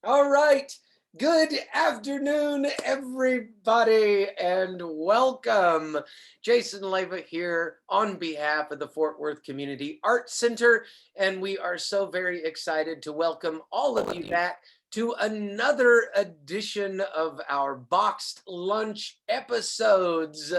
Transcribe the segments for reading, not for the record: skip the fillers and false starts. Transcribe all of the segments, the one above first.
All right. Good afternoon, everybody, and welcome. Jason Leva here on behalf of the Fort Worth Community Arts Center, and we are so very excited to welcome all of you back to another edition of our Boxed Lunch episodes.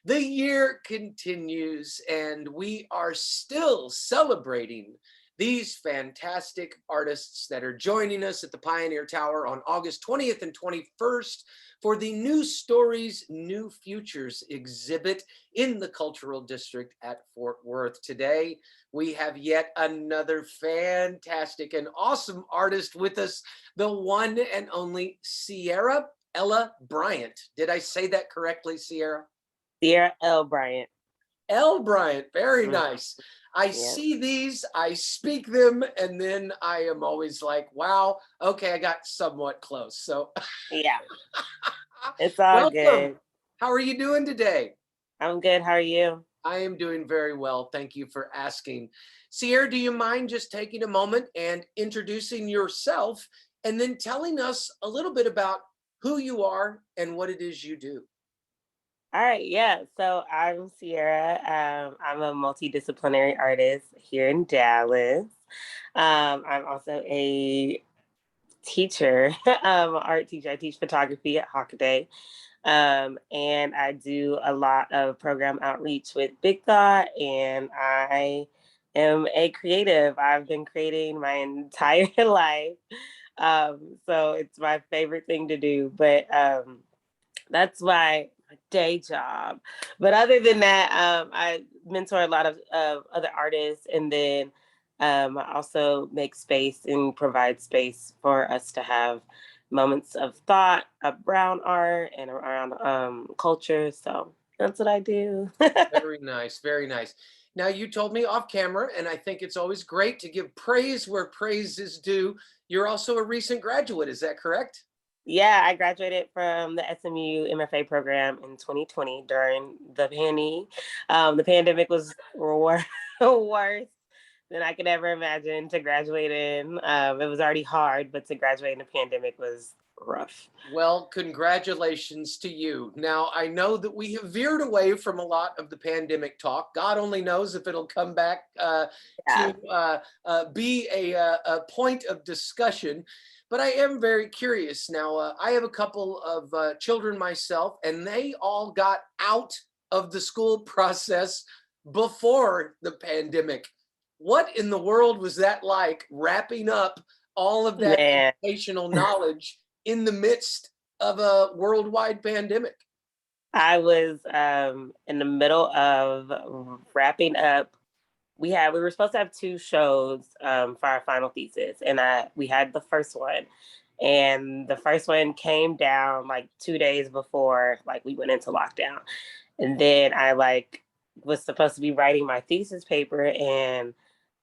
The year continues, and we are still celebrating these fantastic artists that are joining us at the Pioneer Tower on August 20th and 21st for the New Stories, New Futures exhibit in the Cultural District at Fort Worth. Today, we have yet another fantastic and awesome artist with us, the one and only Ciara Elle Bryant. Did I say that correctly, Ciara? Ciara Elle Bryant. Elle Bryant, very nice. I see these, I speak them, and then I am always like, wow, okay, I got somewhat close. So yeah, it's all welcome. good. How are you doing today? I'm good. How are you? I am doing very well. Thank you for asking. Ciara, do you mind just taking a moment and introducing yourself and then telling us a little bit about who you are and what it is you do? All right, yeah. So I'm Ciara. I'm a multidisciplinary artist here in Dallas. I'm also a teacher, art teacher. I teach photography at Hockaday. And I do a lot of program outreach with Big Thought, and I am a creative. I've been creating my entire life. So it's my favorite thing to do. But that's my day job. But other than that, I mentor a lot of other artists, and then I also make space and provide space for us to have moments of thought around art and around culture. So that's what I do. Very nice, very nice. Now, you told me off camera, and I think it's always great to give praise where praise is due. You're also a recent graduate, is that correct? Yeah, I graduated from the SMU MFA program in 2020 during the pandemic. The pandemic was worse than I could ever imagine to graduate in. It was already hard, but to graduate in a pandemic was rough. Well, congratulations to you. Now, I know that we have veered away from a lot of the pandemic talk. God only knows if it'll come back to be a point of discussion. But I am very curious. Now, I have a couple of children myself, and they all got out of the school process before the pandemic. What in the world was that like, wrapping up all of that educational knowledge in the midst of a worldwide pandemic? I was in the middle of wrapping up. We were supposed to have two shows for our final thesis, and we had the first one, and the first one came down like 2 days before like we went into lockdown, and then I was supposed to be writing my thesis paper, and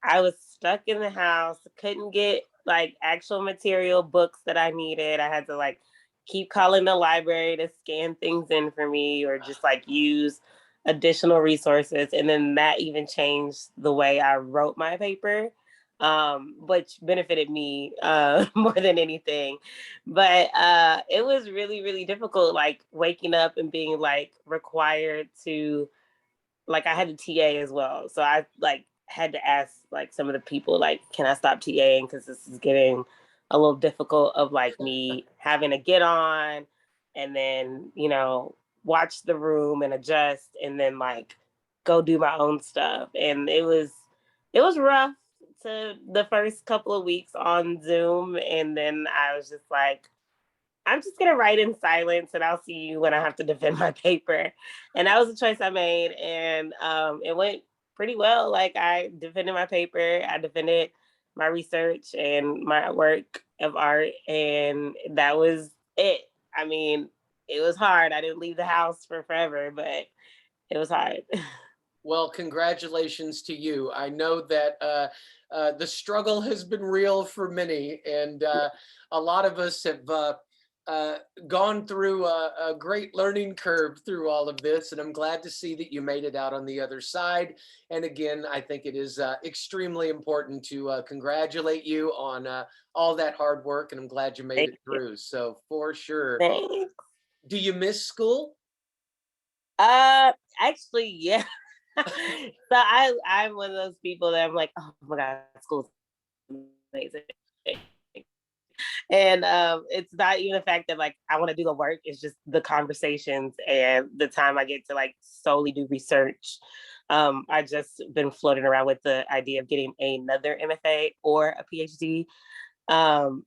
I was stuck in the house, couldn't get like actual material books that I needed. I had to like keep calling the library to scan things in for me, or just like use additional resources. And then that even changed the way I wrote my paper, which benefited me more than anything. But it was really, really difficult, like waking up and being like required to, like I had a TA as well. So I like had to ask like some of the people, like, can I stop TAing? Because this is getting a little difficult of like me having to get on and then, watch the room and adjust and then like go do my own stuff. And it was rough to the first couple of weeks on Zoom. And then I was just like, I'm just going to write in silence and I'll see you when I have to defend my paper. And that was a choice I made. And it went pretty well. Like I defended my paper, I defended my research and my work of art. And that was it. I mean, it was hard. I didn't leave the house for forever, but it was hard. Well, congratulations to you. I know that the struggle has been real for many, and a lot of us have gone through a great learning curve through all of this, and I'm glad to see that you made it out on the other side. And again, I think it is extremely important to congratulate you on all that hard work, and I'm glad you made Thank it you. through. So for sure. Thanks. Do you miss school? Actually, yeah. So I'm one of those people that I'm like, oh my God, school's amazing. And it's not even the fact that like I want to do the work, it's just the conversations and the time I get to like solely do research. I just been floating around with the idea of getting another MFA or a PhD. Um,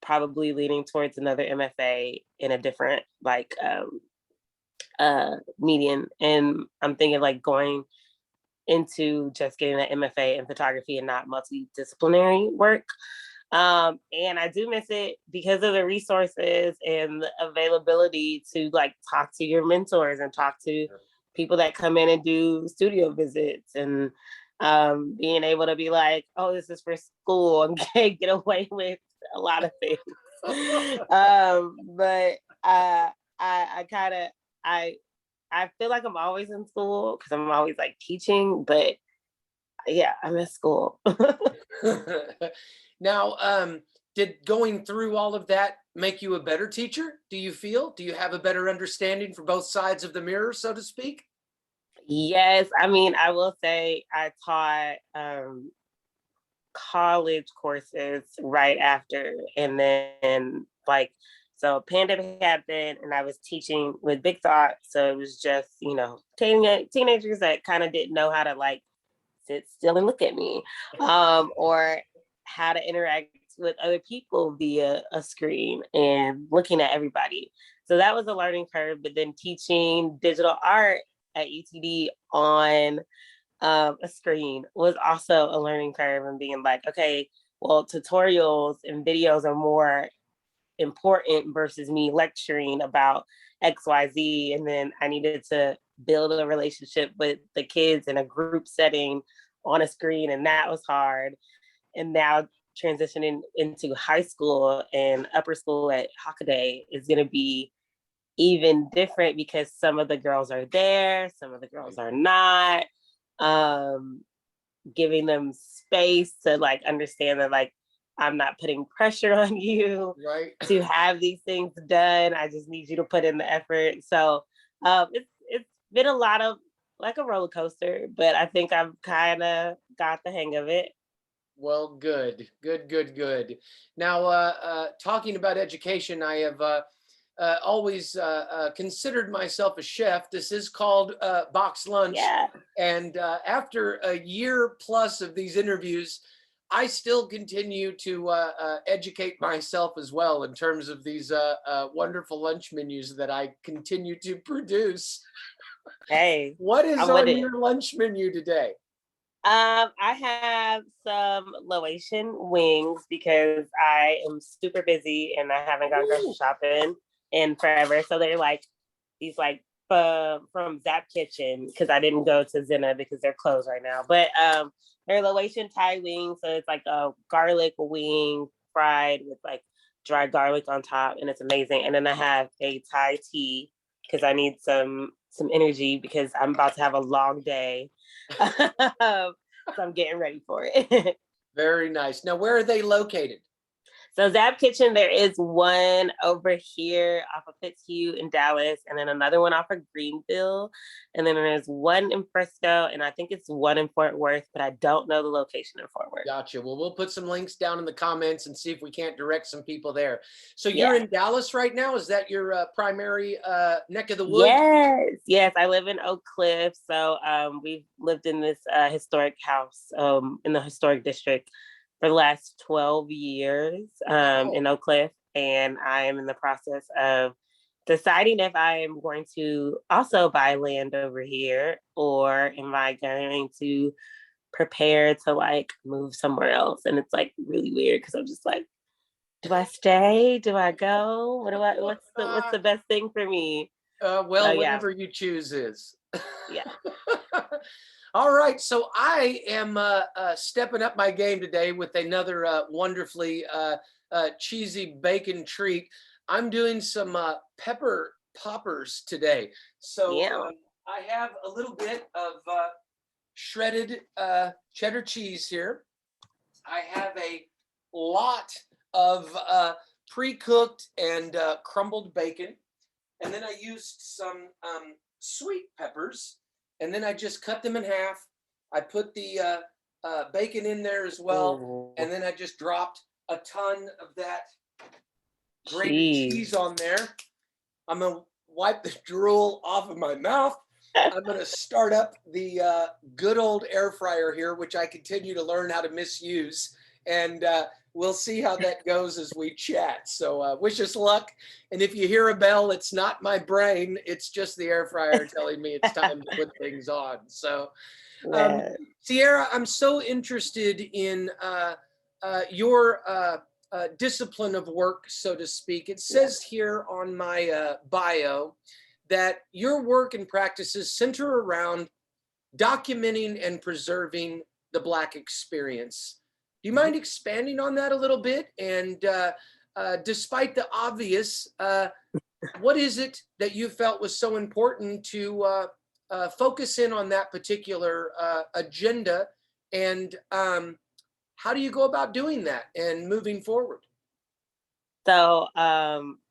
Probably leaning towards another MFA in a different like median. And I'm thinking like going into just getting an MFA in photography and not multidisciplinary work. And I do miss it because of the resources and the availability to like talk to your mentors and talk to people that come in and do studio visits, and being able to be like, oh, this is for school and get away with a lot of things. But I kind of I feel like I'm always in school because I'm always like teaching, but yeah, I miss school. Now, did going through all of that make you a better teacher? Do you feel? Do you have a better understanding for both sides of the mirror, so to speak? Yes, I mean, I will say I taught college courses right after, and then like so pandemic happened and I was teaching with Big Thought, so it was just teenagers that kind of didn't know how to like sit still and look at me, or how to interact with other people via a screen and looking at everybody. So that was a learning curve. But then teaching digital art at UTD on a screen was also a learning curve, and being like, okay, well, tutorials and videos are more important versus me lecturing about XYZ. And then I needed to build a relationship with the kids in a group setting on a screen, and that was hard. And now transitioning into high school and upper school at Hockaday is going to be even different because some of the girls are there, some of the girls are not. Um, Giving them space to like understand that like I'm not putting pressure on you Right. to have these things done. I just need you to put in the effort. So it's been a lot of like a roller coaster, but I think I've kind of got the hang of it. Well, good, good, good, good. Now, talking about education, I have always considered myself a chef. This is called Box Lunch. Yeah. And after a year plus of these interviews, I still continue to educate myself as well in terms of these wonderful lunch menus that I continue to produce. Hey, What is I'm with on it. your lunch menu today? I have some Laotian wings because I am super busy and I haven't gone grocery shopping in forever. So they're like these like from Zap Kitchen, because I didn't go to Zena because they're closed right now. But they're Laotian Thai wings, so it's like a garlic wing fried with like dry garlic on top, and it's amazing. And then I have a Thai tea because I need some energy because I'm about to have a long day. So I'm getting ready for it. Very nice. Now, where are they located? So Zap Kitchen, there is one over here off of Fitzhugh in Dallas, and then another one off of Greenville, and then there's one in Frisco, and I think it's one in Fort Worth, but I don't know the location in Fort Worth. Gotcha. Well, we'll put some links down in the comments and see if we can't direct some people there. So you're in Dallas right now? Is that your primary neck of the woods? Yes. I live in Oak Cliff, so we've lived in this historic house in the historic district for the last 12 years in Oak Cliff, and I am in the process of deciding if I am going to also buy land over here, or am I going to prepare to like move somewhere else. And it's like really weird because I'm just like, do I stay? Do I go? What's the best thing for me? Well, whatever you choose is. Yeah. All right, so I am stepping up my game today with another wonderfully cheesy bacon treat. I'm doing some pepper poppers today. So Yeah. I have a little bit of shredded cheddar cheese here. I have a lot of pre-cooked and crumbled bacon. And then I used some sweet peppers. And then I just cut them in half. I put the bacon in there as well. Ooh, And then I just dropped a ton of that grated cheese. cheese on there. I'm going to wipe the drool off of my mouth. I'm going to start up the good old air fryer here, which I continue to learn how to misuse. And we'll see how that goes as we chat. So wish us luck. And if you hear a bell, it's not my brain. It's just the air fryer telling me it's time to put things on. So, Yeah. Ciara, I'm so interested in your discipline of work, so to speak. It says here on my bio that your work and practices center around documenting and preserving the Black experience. Do you mind expanding on that a little bit? And despite the obvious, what is it that you felt was so important to focus in on that particular agenda? And how do you go about doing that and moving forward? So,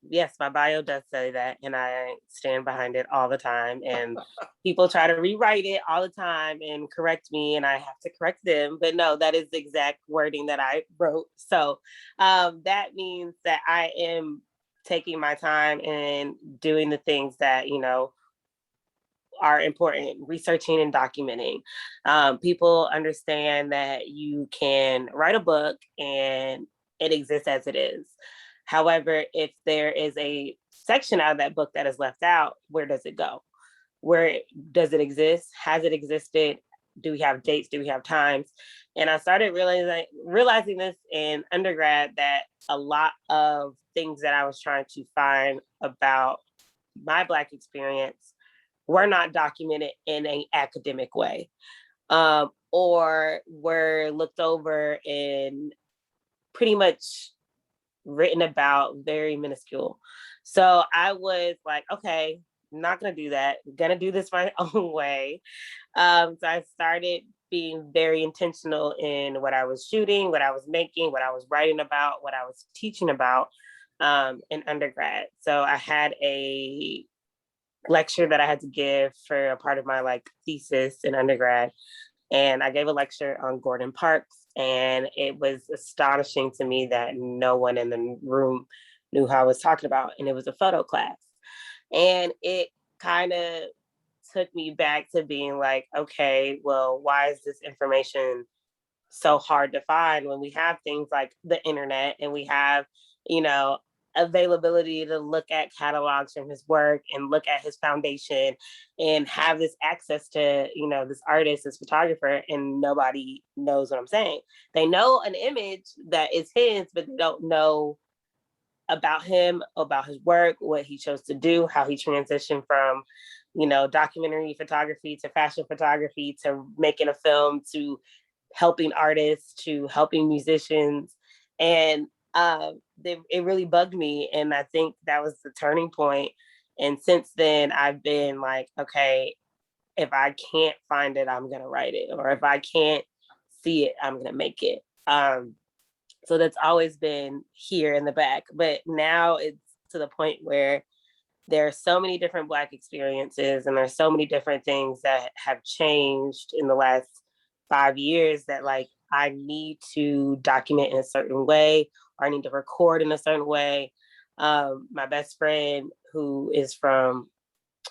yes, my bio does say that, and I stand behind it all the time. And people try to rewrite it all the time and correct me, and I have to correct them. But no, that is the exact wording that I wrote. So, that means that I am taking my time and doing the things that, are important, researching and documenting. People understand that you can write a book and it exists as it is. However, if there is a section out of that book that is left out, where does it go? Where does it exist? Has it existed? Do we have dates? Do we have times? And I started realizing this in undergrad, that a lot of things that I was trying to find about my Black experience were not documented in an academic way, or were looked over and pretty much written about very minuscule. So I was like, okay, I'm not going to do that. I'm going to do this my own way. So I started being very intentional in what I was shooting, what I was making, what I was writing about, what I was teaching about in undergrad. So I had a lecture that I had to give for a part of my thesis in undergrad. And I gave a lecture on Gordon Parks, and it was astonishing to me that no one in the room knew who I was talking about. And it was a photo class. And it kind of took me back to being like, okay, well, why is this information so hard to find when we have things like the internet and we have, you know, availability to look at catalogs from his work and look at his foundation and have this access to, this artist, this photographer, and nobody knows what I'm saying. They know an image that is his, but they don't know about him, about his work, what he chose to do, how he transitioned from, documentary photography to fashion photography to making a film to helping artists to helping musicians. And it really bugged me. And I think that was the turning point. And since then, I've been like, okay, if I can't find it, I'm going to write it. Or if I can't see it, I'm going to make it. So that's always been here in the back. But now it's to the point where there are so many different Black experiences and there's so many different things that have changed in the last 5 years that I need to document in a certain way, or I need to record in a certain way. My best friend, who is from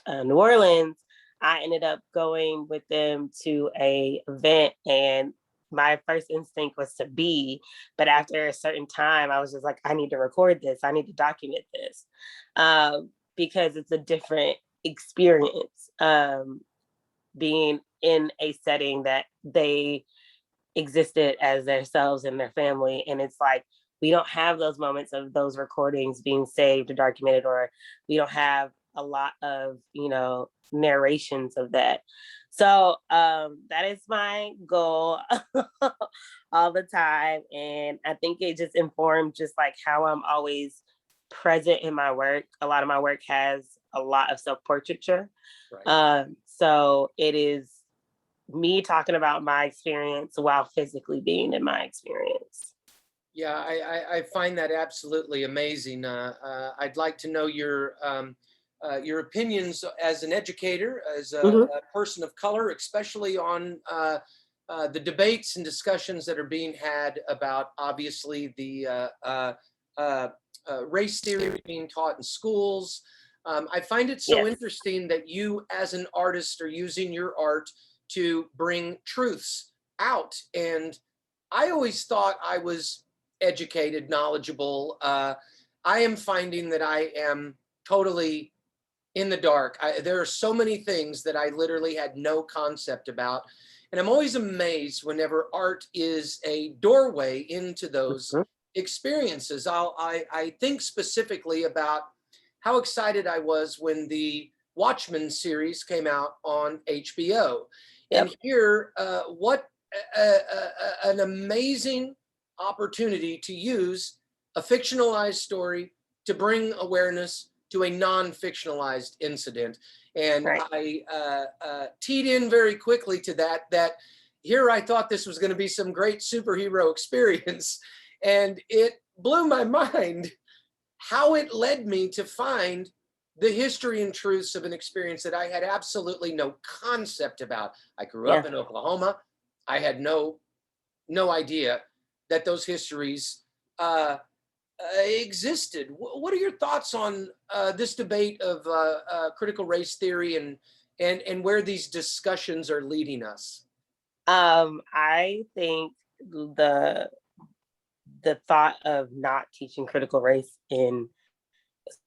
New Orleans, I ended up going with them to a event, and my first instinct was to be, but after a certain time, I was just like, I need to record this. I need to document this, because it's a different experience, being in a setting that they existed as themselves and their family. And it's like, we don't have those moments of those recordings being saved or documented, or we don't have a lot of, narrations of that. So that is my goal all the time. And I think it just informed just how I'm always present in my work. A lot of my work has a lot of self-portraiture. Right. So it is me talking about my experience while physically being in my experience. Yeah, I find that absolutely amazing. I'd like to know your opinions as an educator, as Mhm. a person of color, especially on the debates and discussions that are being had about obviously the race theory being taught in schools. I find it so Yes. interesting that you, as an artist, are using your art to bring truths out. And I always thought I was educated, knowledgeable. I am finding that I am totally in the dark. There are so many things that I literally had no concept about. And I'm always amazed whenever art is a doorway into those Mhm. experiences. I think specifically about how excited I was when the Watchmen series came out on HBO. Yep. And here, what an amazing opportunity to use a fictionalized story to bring awareness to a non-fictionalized incident. And Right. I teed in very quickly to that here I thought this was going to be some great superhero experience. And it blew my mind how it led me to find the history and truths of an experience that I had absolutely no concept about. I grew up Yeah. in Oklahoma. I had no idea that those histories existed. What are your thoughts on this debate of critical race theory and where these discussions are leading us? I think the thought of not teaching critical race in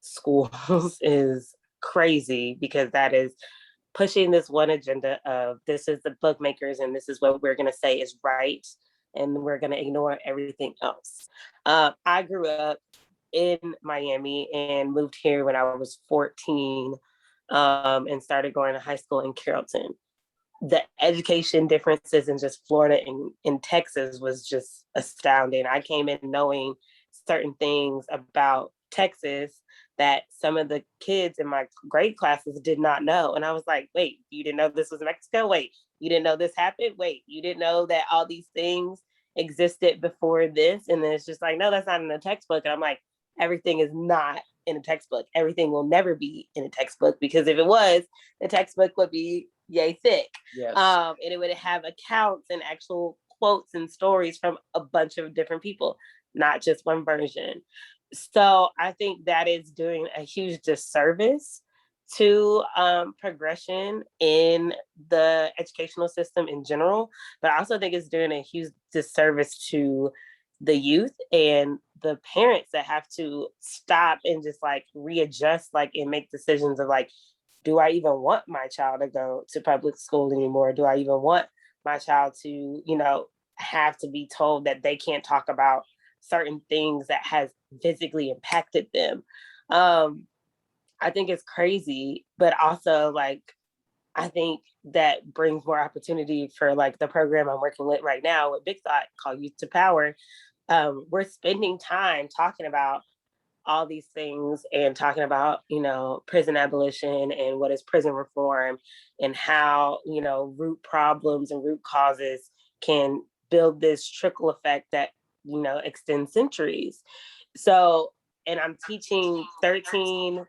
schools is crazy, because that is pushing this one agenda of this is the bookmakers and this is what we're going to say is right, and we're going to ignore everything else. I grew up in Miami and moved here when I was 14, and started going to high school in Carrollton. The education differences in just Florida and in Texas was just astounding. I came in knowing certain things about Texas that some of the kids in my grade classes did not know. And I was like, wait, you didn't know this was Mexico? Wait, you didn't know this happened? Wait, you didn't know that all these things existed before this? And then it's just like, no, that's not in the textbook. And I'm like, everything is not in a textbook. Everything will never be in a textbook, because if it was, the textbook would be yay thick. Yes. And it would have accounts and actual quotes and stories from a bunch of different people, not just one version. So I think that is doing a huge disservice to progression in the educational system in general, but I also think it's doing a huge disservice to the youth and the parents that have to stop and just like readjust, like, and make decisions of like, do I even want my child to go to public school anymore? Do I even want my child to, have to be told that they can't talk about certain things that has physically impacted them? I think it's crazy, but also like, I think that brings more opportunity for like the program I'm working with right now with Big Thought called Youth to Power. We're spending time talking about all these things and talking about, prison abolition and what is prison reform, and how, root problems and root causes can build this trickle effect that, extends centuries. So, and I'm teaching 13,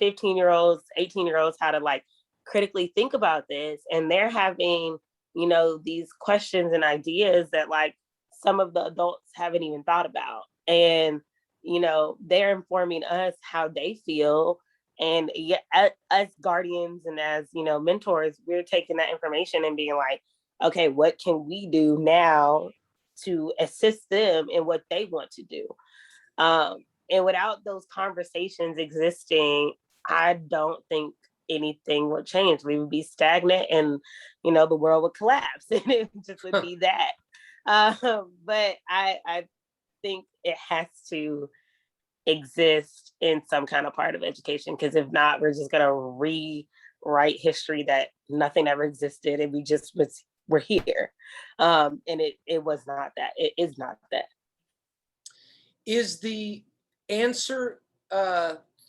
15-year-olds, 18-year-olds how to like critically think about this. And they're having, these questions and ideas that like some of the adults haven't even thought about. And, they're informing us how they feel. And yeah, as guardians and as, mentors, we're taking that information and being like, okay, what can we do now to assist them in what they want to do? And without those conversations existing, I don't think anything would change. We would be stagnant, and the world would collapse, and it just would be that. But I think it has to exist in some kind of part of education, because if not, we're just gonna rewrite history that nothing ever existed, and we're here. And it was not that. It is not that. Is the answer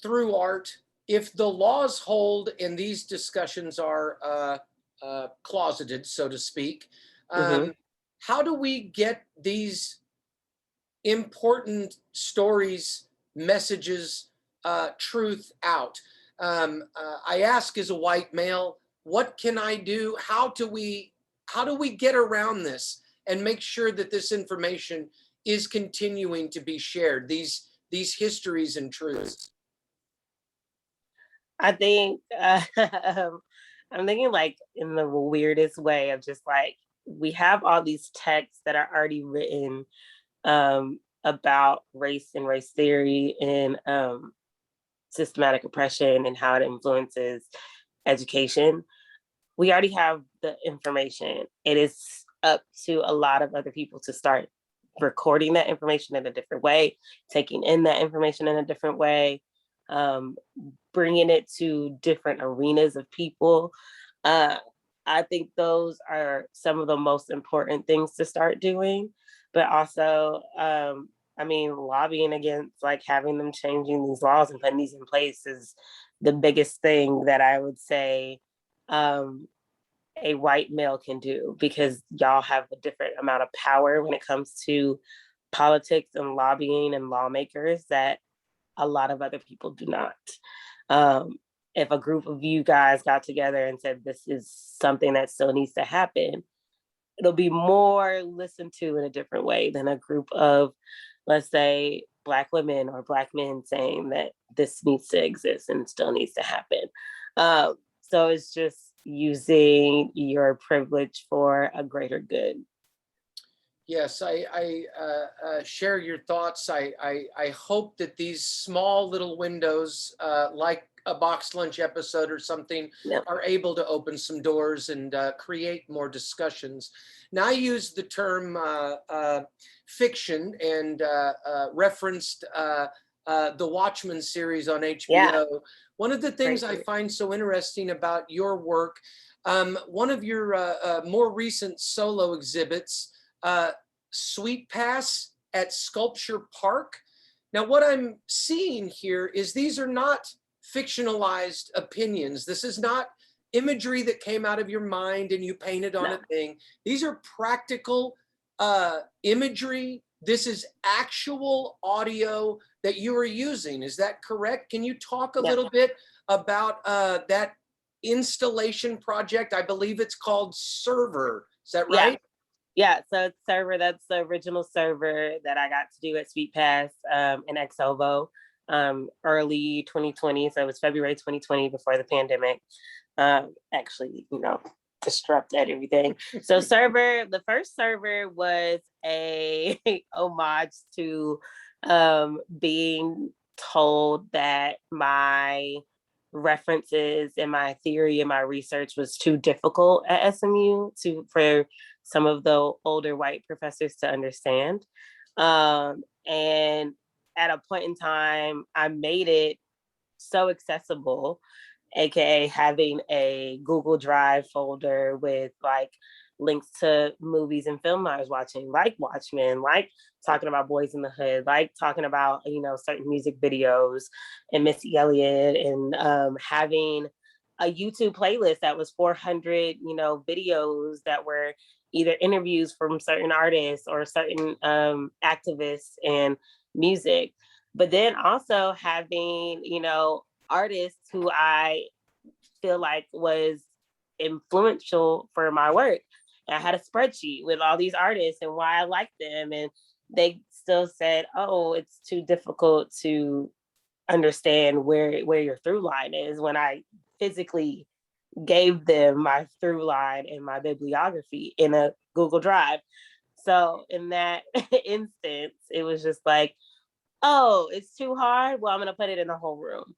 through art, if the laws hold and these discussions are closeted, so to speak, Mm-hmm. how do we get these important stories, messages, truth out? I ask as a white male, what can I do? How do we get around this and make sure that this information is continuing to be shared? These histories and truths. I think I'm thinking like in the weirdest way of just like we have all these texts that are already written about race and race theory and systematic oppression and how it influences education. We already have the information. It is up to a lot of other people to start recording that information in a different way, taking in that information in a different way, um, bringing it to different arenas of people. Uh, I think those are some of the most important things to start doing, but also, I mean, lobbying against like having them changing these laws and putting these in place is the biggest thing that I would say um, a white male can do, because y'all have a different amount of power when it comes to politics and lobbying and lawmakers that a lot of other people do not. Um, if a group of you guys got together and said this is something that still needs to happen, it'll be more listened to in a different way than a group of, let's say, Black women or Black men saying that this needs to exist and still needs to happen. So it's just using your privilege for a greater good. Yes, I share your thoughts. I hope that these small little windows, like a box lunch episode or something, Yep. are able to open some doors and create more discussions. Now, I use the term fiction and referenced the Watchmen series on HBO. Yeah. One of the things Great. I find so interesting about your work, one of your more recent solo exhibits, Sweet Pass at Sculpture Park. Now, what I'm seeing here is these are not fictionalized opinions. This is not imagery that came out of your mind and you painted on No. a thing. These are practical imagery. This is actual audio that you are using. Is that correct? Can you talk a Yeah. little bit about that installation project? I believe it's called Server. Is that right? Yeah. Yeah, so it's Server, that's the original server that I got to do at Sweet Pass in Exovo early 2020. So it was February 2020 before the pandemic. Actually, disrupted everything. So Server, the first Server was a homage to being told that my references and my theory and my research was too difficult at SMU for some of the older white professors to understand. And at a point in time, I made it so accessible, aka having a Google Drive folder with like links to movies and film I was watching, like Watchmen, like talking about Boys in the Hood, like talking about certain music videos and Missy Elliott, and having a YouTube playlist that was 400 videos that were either interviews from certain artists or certain activists and music, but then also having artists who I feel like was influential for my work. And I had a spreadsheet with all these artists and why I liked them. And they still said, oh, it's too difficult to understand where your through line is, when I physically gave them my through line and my bibliography in a Google Drive. So in that instance, it was just like, oh, it's too hard. Well, I'm going to put it in the whole room.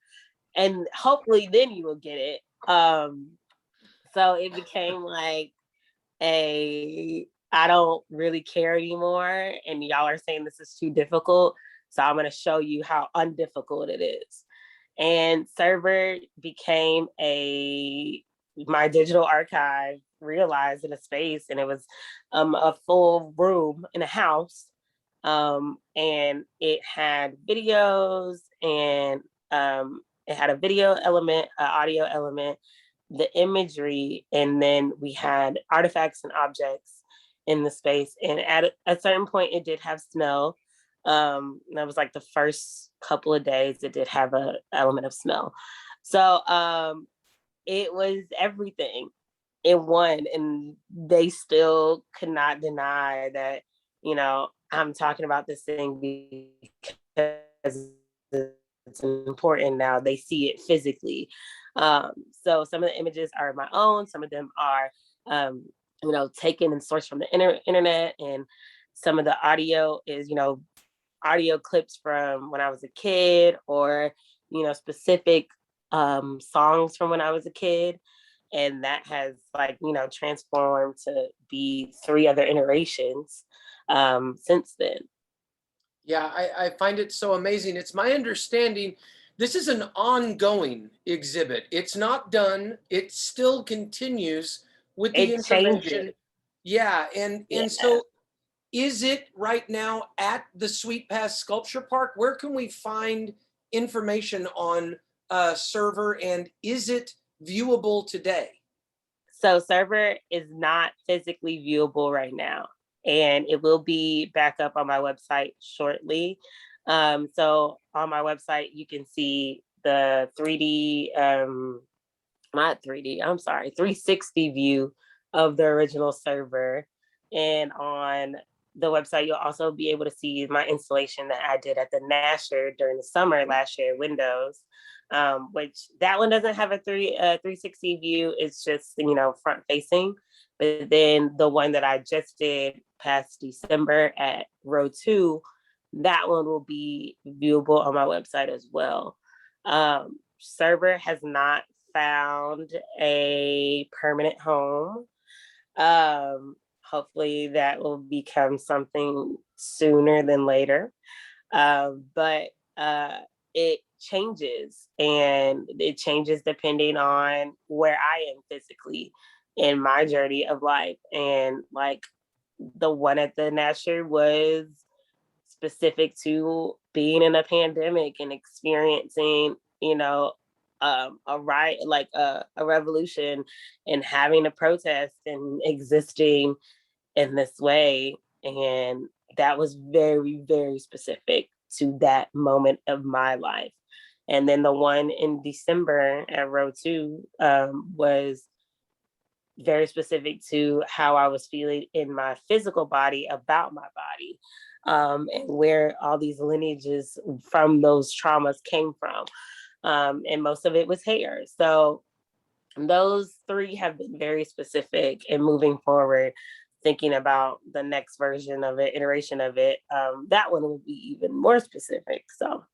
And hopefully then you will get it. So it became like I don't really care anymore. And y'all are saying this is too difficult. So I'm going to show you how undifficult it is. And Server became my digital archive realized in a space, and it was a full room in a house And it had videos, and it had a video element, an audio element, the imagery, and then we had artifacts and objects in the space. And at a certain point, it did have smell. That was like the first couple of days, it did have an element of smell. So it was everything in one, and they still could not deny that, I'm talking about this thing because it's important now. They see it physically. So some of the images are my own, some of them are taken and sourced from the internet, and some of the audio is audio clips from when I was a kid, or specific songs from when I was a kid. And that has transformed to be 3 other iterations since then. Yeah, I find it so amazing. It's my understanding this is an ongoing exhibit. It's not done. It still continues with the It information. changes. Yeah, and Yeah. so is it right now at the Sweet Pass Sculpture Park? Where can we find information on server, and is it viewable today? So server is not physically viewable right now, and it will be back up on my website shortly. So on my website, you can see the 3D, not 3D, I'm sorry, 360 view of the original server. And on the website, you'll also be able to see my installation that I did at the Nasher during the summer last year, Windows, which that one doesn't have a 360 view. It's just, front facing. But then the one that I just did past December at RO2, that one will be viewable on my website as well. Server has not found a permanent home. Hopefully that will become something sooner than later. But it changes, and it changes depending on where I am physically in my journey of life. And like the one at the Nasher was specific to being in a pandemic and experiencing, a riot, like a revolution, and having a protest and existing in this way. And that was very, very specific to that moment of my life. And then the one in December at RO2 was very specific to how I was feeling in my physical body about my body, and where all these lineages from those traumas came from. And most of it was hair. So those 3 have been very specific, and moving forward, thinking about the next version of it, iteration of it, that one will be even more specific. So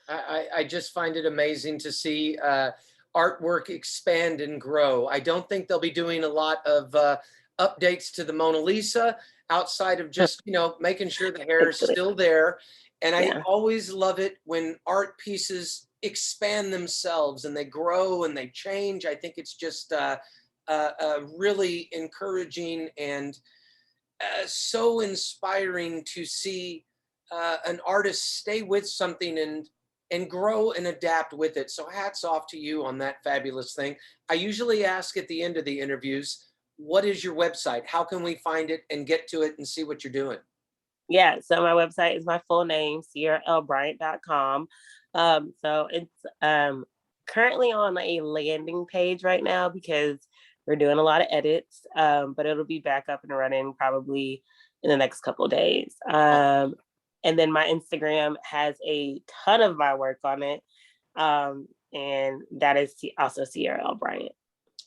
I just find it amazing to see artwork expand and grow. I don't think they'll be doing a lot of updates to the Mona Lisa outside of just, making sure the hair is still there. And I always love it when art pieces expand themselves and they grow and they change. I think it's just really encouraging and so inspiring to see an artist stay with something and grow and adapt with it. So hats off to you on that fabulous thing. I usually ask at the end of the interviews, what is your website? How can we find it and get to it and see what you're doing? Yeah, so my website is my full name, CiaraElleBryant.com. So it's currently on a landing page right now because we're doing a lot of edits, but it'll be back up and running probably in the next couple of days. And then my Instagram has a ton of my work on it. And that is also Ciara Elle Bryant.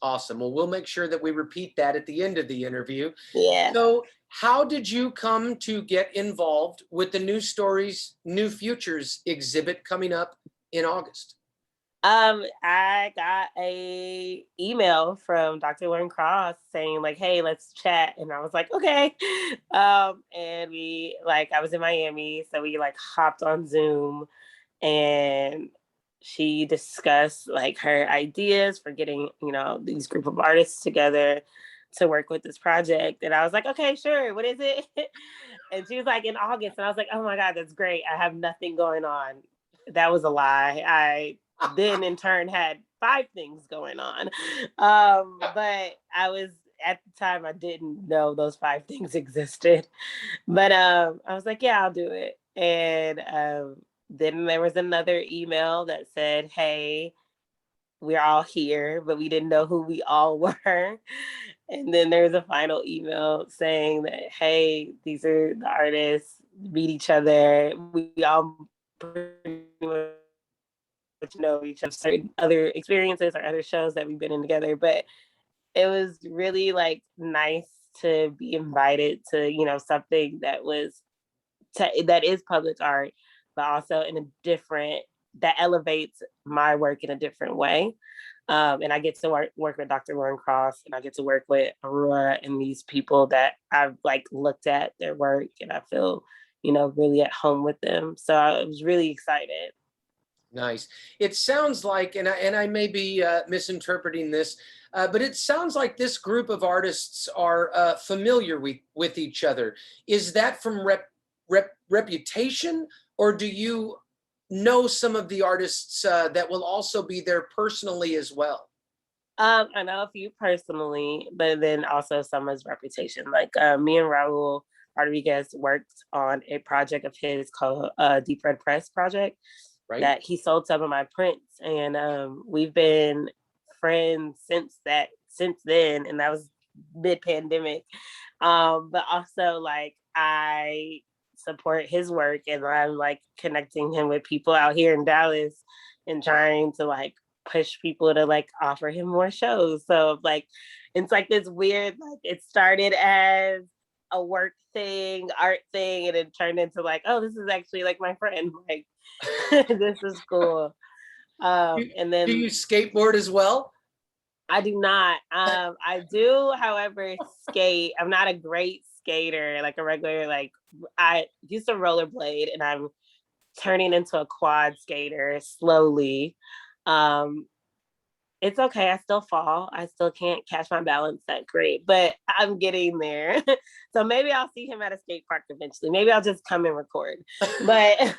Awesome. Well, we'll make sure that we repeat that at the end of the interview. Yeah. So how did you come to get involved with the New Stories, New Futures exhibit coming up in August? I got a email from Dr. Lauren Cross saying like, hey, let's chat. And I was like, okay. And we I was in Miami, so we hopped on Zoom, and she discussed her ideas for getting, these group of artists together to work with this project. And I was like, okay, sure. What is it? And she was like, in August. And I was like, oh my God, that's great. I have nothing going on. That was a lie. I then in turn had 5 things going on. But I was, at the time, I didn't know those 5 things existed. But I was like, yeah, I'll do it. And then there was another email that said, hey, we're all here, but we didn't know who we all were. And then there's a final email saying that, hey, these are the artists, meet each other. We all pretty much know each other, certain other experiences or other shows that we've been in together. But it was really like nice to be invited to, you know, something that was, that is public art, but also in a different, that elevates my work in a different way. And I get to work with Dr. Lauren Cross, and I get to work with Aurora and these people that I've like looked at their work, and I feel, you know, really at home with them. So I was really excited. Nice. It sounds like, and I may be misinterpreting this, but it sounds like this group of artists are familiar with each other. Is that from reputation, or do you know some of the artists that will also be there personally as well? I know a few personally, but then also some as reputation. Like me and Raul Rodriguez worked on a project of his called Deep Red Press Project. Right. That he sold some of my prints, and we've been friends since then, and that was mid-pandemic. But also, like, I support his work, and I'm like connecting him with people out here in Dallas and trying to like push people to like offer him more shows. So like it's like this weird, like it started as a work thing, art thing, and it turned into like, oh, this is actually like my friend. Like this is cool. And then do you skateboard as well? I do not. I do, however, skate. I'm not a great skater, like a regular, like I used to rollerblade, and I'm turning into a quad skater slowly. It's okay. I still fall. I still can't catch my balance that great, but I'm getting there. So maybe I'll see him at a skate park eventually. Maybe I'll just come and record. But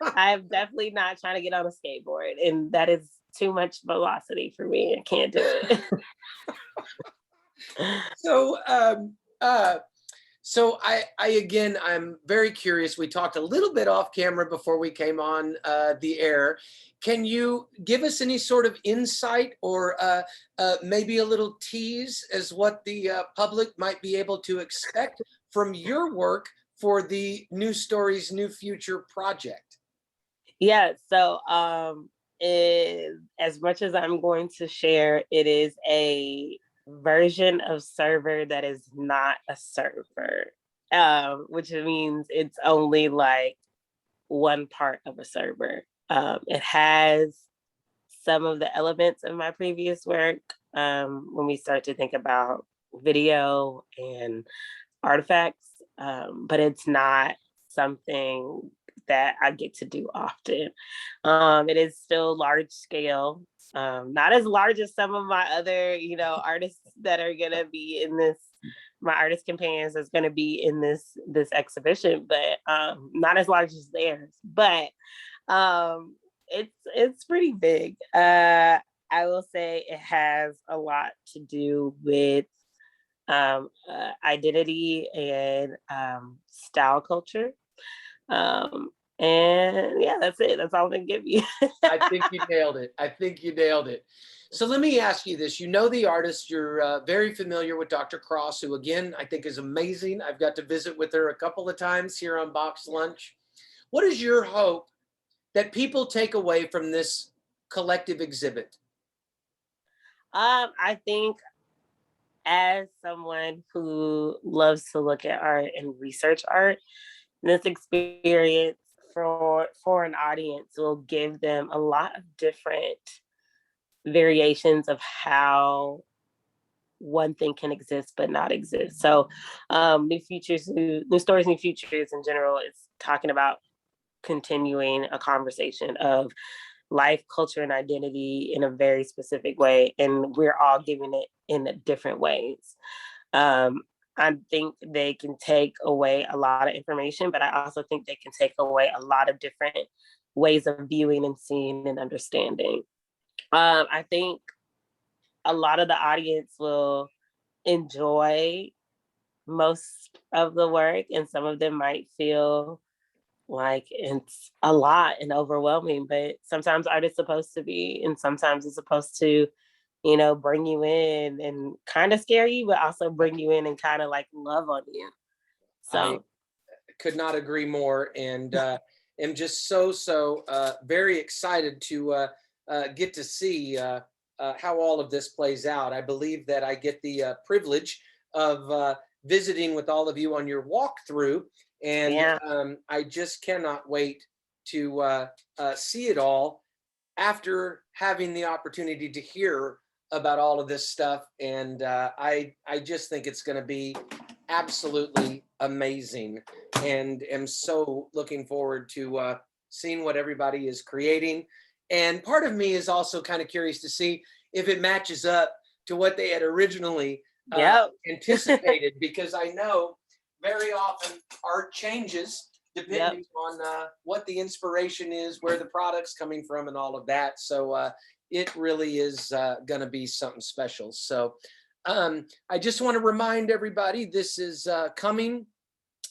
I'm definitely not trying to get on a skateboard, and that is too much velocity for me. I can't do it. So, so I again, I'm very curious. We talked a little bit off camera before we came on the air. Can you give us any sort of insight, or maybe a little tease as what the public might be able to expect from your work for the New Stories, New Future project? Yeah, so as much as I'm going to share, it is a version of server that is not a server, which means it's only like one part of a server. It has some of the elements of my previous work when we start to think about video and artifacts, but it's not something that I get to do often. It is still large scale, not as large as some of my other, you know, artists that are gonna be in this. My artist companions is gonna be in this exhibition, but not as large as theirs. But it's pretty big. I will say it has a lot to do with identity and style culture. And yeah, that's it. That's all I'm gonna give you. I think you nailed it. I think you nailed it. So let me ask you this. You know the artist. You're very familiar with Dr. Cross, who again, I think is amazing. I've got to visit with her a couple of times here on Box Lunch. What is your hope that people take away from this collective exhibit? I think as someone who loves to look at art and research art, this experience for an audience will give them a lot of different variations of how one thing can exist but not exist. So New Stories, New Futures in general is talking about continuing a conversation of life, culture, and identity in a very specific way. And we're all giving it in different ways. I think they can take away a lot of information, but I also think they can take away a lot of different ways of viewing and seeing and understanding. I think a lot of the audience will enjoy most of the work, and some of them might feel like it's a lot and overwhelming, but sometimes art is supposed to be, and sometimes it's supposed to, you know, bring you in and kind of scare you, but also bring you in and kind of like love on you. So I could not agree more, and am just so very excited to get to see how all of this plays out. I believe that I get the privilege of visiting with all of you on your walkthrough, and yeah, I just cannot wait to see it all after having the opportunity to hear about all of this stuff. And I just think it's going to be absolutely amazing, and am so looking forward to seeing what everybody is creating. And part of me is also kind of curious to see if it matches up to what they had originally yeah, anticipated, because I know very often art changes depending on what the inspiration is, where the product's coming from, and all of that. So it really is going to be something special. So I just want to remind everybody, this is coming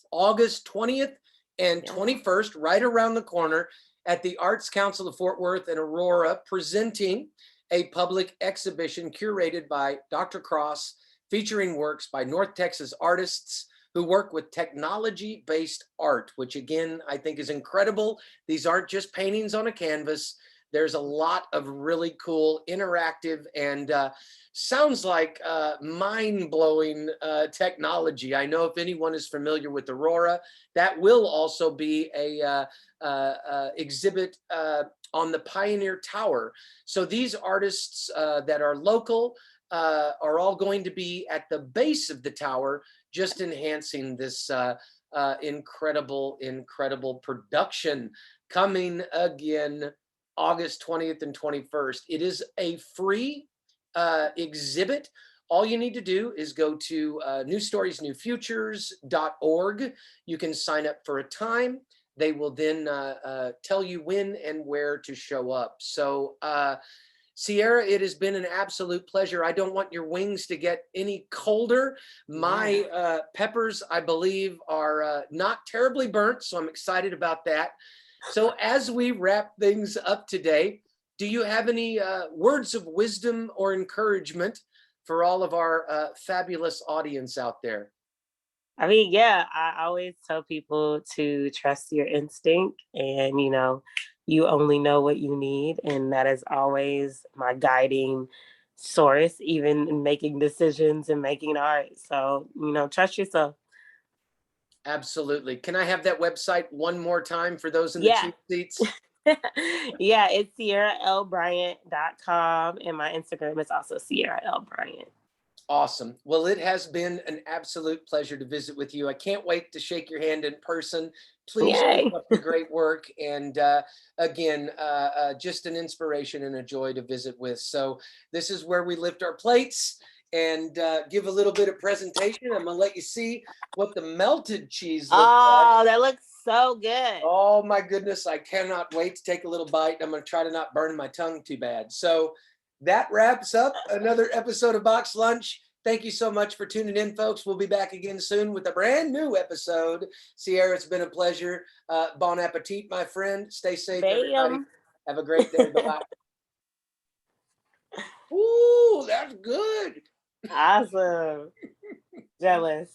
August 20th and 21st, right around the corner, at the Arts Council of Fort Worth and Aurora, presenting a public exhibition curated by Dr. Cross, featuring works by North Texas artists who work with technology-based art, which again, I think is incredible. These aren't just paintings on a canvas. There's a lot of really cool, interactive, and sounds like mind-blowing technology. I know if anyone is familiar with Aurora, that will also be a exhibit on the Pioneer Tower. So these artists that are local are all going to be at the base of the tower, just enhancing this incredible production, coming again August 20th and 21st. It is a free exhibit. All you need to do is go to newstoriesnewfutures.org. You can sign up for a time. They will then tell you when and where to show up. So Ciara, it has been an absolute pleasure. I don't want your wings to get any colder. My peppers, I believe, are not terribly burnt, so I'm excited about that. So as we wrap things up today, do you have any words of wisdom or encouragement for all of our fabulous audience out there? I mean, yeah, I always tell people to trust your instinct, and you know, you only know what you need, and that is always my guiding source, even in making decisions and making art. So, you know, trust yourself. Absolutely. Can I have that website one more time for those in the Yeah. cheap seats? Yeah, it's ciaraellbryant.com, and my Instagram is also Ciara Elle Bryant. Awesome. Well, it has been an absolute pleasure to visit with you. I can't wait to shake your hand in person. Please keep Yay. up the great work. And again, just an inspiration and a joy to visit with. So this is where we lift our plates and give a little bit of presentation. I'm going to let you see what the melted cheese looks like. Oh, that looks so good. Oh my goodness, I cannot wait to take a little bite. I'm going to try to not burn my tongue too bad. So that wraps up another episode of Box Lunch. Thank you so much for tuning in, folks. We'll be back again soon with a brand new episode. Ciara, it's been a pleasure. Bon appetit, my friend. Stay safe, everybody. Have a great day. Bye-bye. Ooh, that's good. Awesome. Jealous.